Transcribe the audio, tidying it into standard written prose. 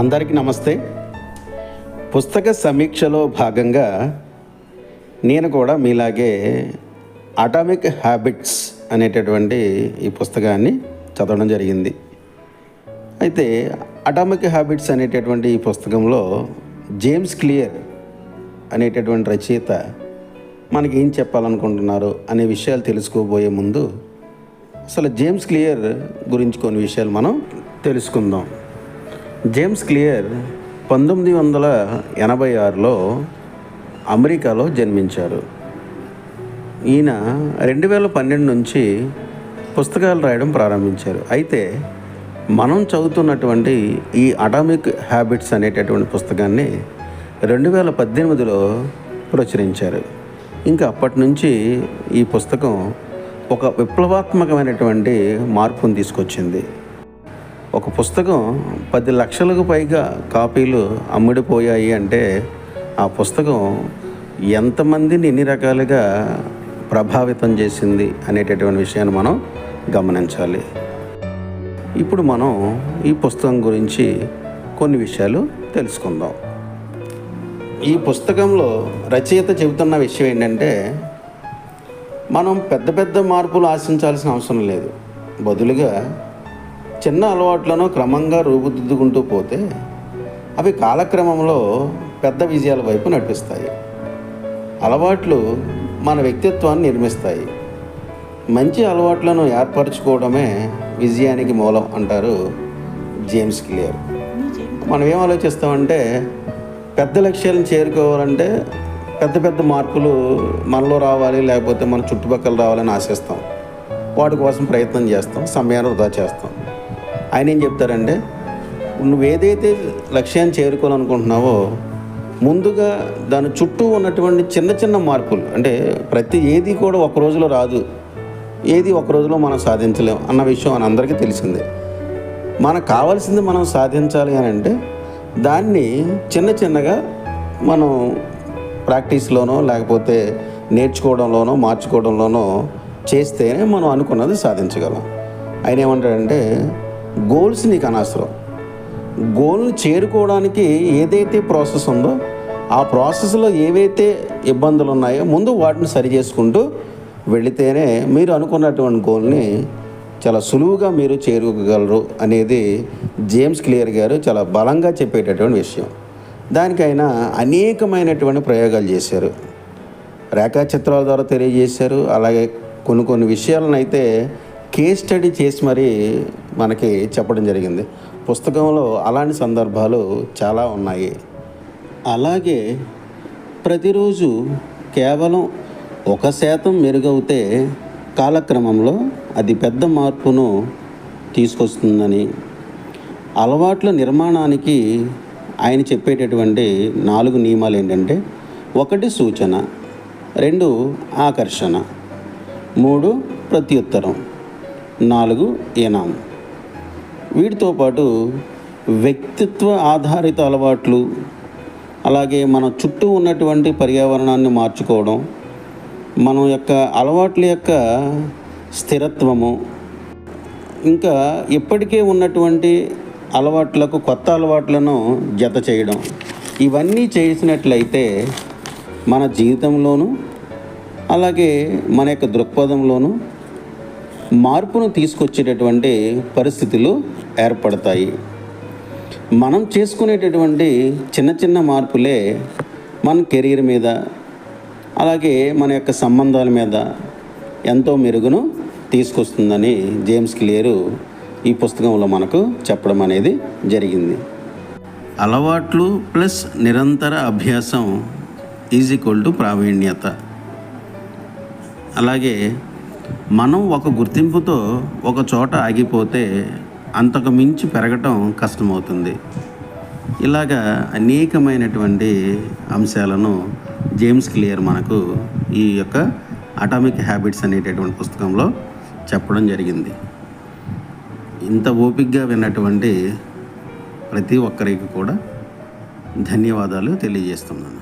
అందరికీ నమస్తే. పుస్తక సమీక్షలో భాగంగా నేను కూడా మీలాగే అటామిక్ హ్యాబిట్స్ అనేటటువంటి ఈ పుస్తకాన్ని చదవడం జరిగింది. అయితే అటామిక్ హ్యాబిట్స్ అనేటటువంటి ఈ పుస్తకంలో జేమ్స్ క్లియర్ అనేటటువంటి రచయిత మనకి ఏం చెప్పాలనుకుంటున్నారు అనే విషయాలు తెలుసుకోబోయే ముందు అసలు జేమ్స్ క్లియర్ గురించి కొన్ని విషయాలు మనం తెలుసుకుందాం. జేమ్స్ క్లియర్ 1986లో అమెరికాలో జన్మించారు. ఈయన 2012 నుంచి పుస్తకాలు రాయడం ప్రారంభించారు. అయితే మనం చదువుతున్నటువంటి ఈ అటామిక్ హ్యాబిట్స్ అనేటటువంటి పుస్తకాన్ని 2018లో ప్రచురించారు. ఇంకా అప్పటి నుంచి ఈ పుస్తకం ఒక విప్లవాత్మకమైనటువంటి మార్పును తీసుకొచ్చింది. ఒక పుస్తకం 10 లక్షలకు పైగా కాపీలు అమ్ముడిపోయాయి అంటే ఆ పుస్తకం ఎంతమందిని ఎన్ని రకాలుగా ప్రభావితం చేసింది అనేటటువంటి విషయాన్ని మనం గమనించాలి. ఇప్పుడు మనం ఈ పుస్తకం గురించి కొన్ని విషయాలు తెలుసుకుందాం. ఈ పుస్తకంలో రచయిత చెబుతున్న విషయం ఏంటంటే, మనం పెద్ద పెద్ద మార్పులు ఆశించాల్సిన అవసరం లేదు. బదులుగా చిన్న అలవాట్లను క్రమంగా రూపుదిద్దుకుంటూ పోతే అవి కాలక్రమంలో పెద్ద విజయాల వైపు నడిపిస్తాయి. అలవాట్లు మన వ్యక్తిత్వాన్ని నిర్మిస్తాయి. మంచి అలవాట్లను ఏర్పరచుకోవడమే విజయానికి మూలం అంటారు జేమ్స్ క్లియర్. మనం ఏం ఆలోచిస్తామంటే, పెద్ద లక్ష్యాలను చేరుకోవాలంటే పెద్ద పెద్ద మార్పులు మనలో రావాలి, లేకపోతే మన చుట్టుపక్కల రావాలని ఆశిస్తాం. వాటి కోసం ప్రయత్నం చేస్తాం, సమయాన్ని వృధా చేస్తాం. ఆయన ఏం చెప్తారంటే, నువ్వేదైతే లక్ష్యాన్ని చేరుకోవాలనుకుంటున్నావో ముందుగా దాని చుట్టూ ఉన్నటువంటి చిన్న చిన్న మార్పులు, అంటే ఏది కూడా ఒక రోజులో రాదు, ఏది ఒక రోజులో మనం సాధించలేం అన్న విషయం మన అందరికీ తెలిసిందే. మనకు కావాల్సింది మనం సాధించాలి అని అంటే దాన్ని చిన్న చిన్నగా మనం ప్రాక్టీస్లోనో లేకపోతే నేర్చుకోవడంలోనో మార్చుకోవడంలోనో చేస్తేనే మనం అనుకున్నది సాధించగలం. ఆయన ఏమంటాడంటే, గోల్స్ నీకు అనవసరం. గోల్ని చేరుకోవడానికి ఏదైతే ప్రాసెస్ ఉందో ఆ ప్రాసెస్లో ఏవైతే ఇబ్బందులు ఉన్నాయో ముందు వాటిని సరి చేసుకుంటూ వెళితేనే మీరు అనుకున్నటువంటి గోల్ని చాలా సులువుగా మీరు చేరుకోగలరు అనేది జేమ్స్ క్లియర్ గారు చాలా బలంగా చెప్పేటటువంటి విషయం. దానికి ఆయన అనేకమైనటువంటి ప్రయోగాలు చేశారు, రేఖాచిత్రాల ద్వారా తెలియజేశారు. అలాగే కొన్ని విషయాలను అయితే కేస్ స్టడీ చేసి మరీ మనకి చెప్పడం జరిగింది. పుస్తకంలో అలాంటి సందర్భాలు చాలా ఉన్నాయి. అలాగే ప్రతిరోజు కేవలం 1% మెరుగవుతే కాలక్రమంలో అది పెద్ద మార్పును తీసుకొస్తుందని, అలవాట్ల నిర్మాణానికి ఆయన చెప్పేటటువంటి 4 నియమాలు ఏంటంటే, 1 సూచన, 2 ఆకర్షణ, 3 ప్రత్యుత్తరం, 4 ఇనాం. వీటితో పాటు వ్యక్తిత్వ ఆధారిత అలవాట్లు, అలాగే మన చుట్టూ ఉన్నటువంటి పర్యావరణాన్ని మార్చుకోవడం, మన యొక్క అలవాట్ల యొక్క స్థిరత్వము, ఇంకా ఇప్పటికే ఉన్నటువంటి అలవాట్లకు కొత్త అలవాట్లను జత చేయడం, ఇవన్నీ చేసినట్లయితే మన జీవితంలోనూ అలాగే మన యొక్క దృక్పథంలోనూ మార్పును తీసుకొచ్చేటటువంటి పరిస్థితులు ఏర్పడతాయి. మనం చేసుకునేటటువంటి చిన్న చిన్న మార్పులే మన కెరీర్ మీద అలాగే మన యొక్క సంబంధాల మీద ఎంతో మెరుగును తీసుకొస్తుందని జేమ్స్ క్లియర్ ఈ పుస్తకంలో మనకు చెప్పడం అనేది జరిగింది. అలవాట్లు ప్లస్ నిరంతర అభ్యాసం = ప్రావీణ్యత. అలాగే మనం ఒక గుర్తింపుతో ఒక చోట ఆగిపోతే అంతకు మించి పెరగటం కష్టమవుతుంది. ఇలాగా అనేకమైనటువంటి అంశాలను జేమ్స్ క్లియర్ మనకు ఈ యొక్క అటామిక్ హ్యాబిట్స్ అనేటటువంటి పుస్తకంలో చెప్పడం జరిగింది. ఇంత ఓపికగా విన్నటువంటి ప్రతి ఒక్కరికి కూడా ధన్యవాదాలు తెలియజేస్తున్నాను.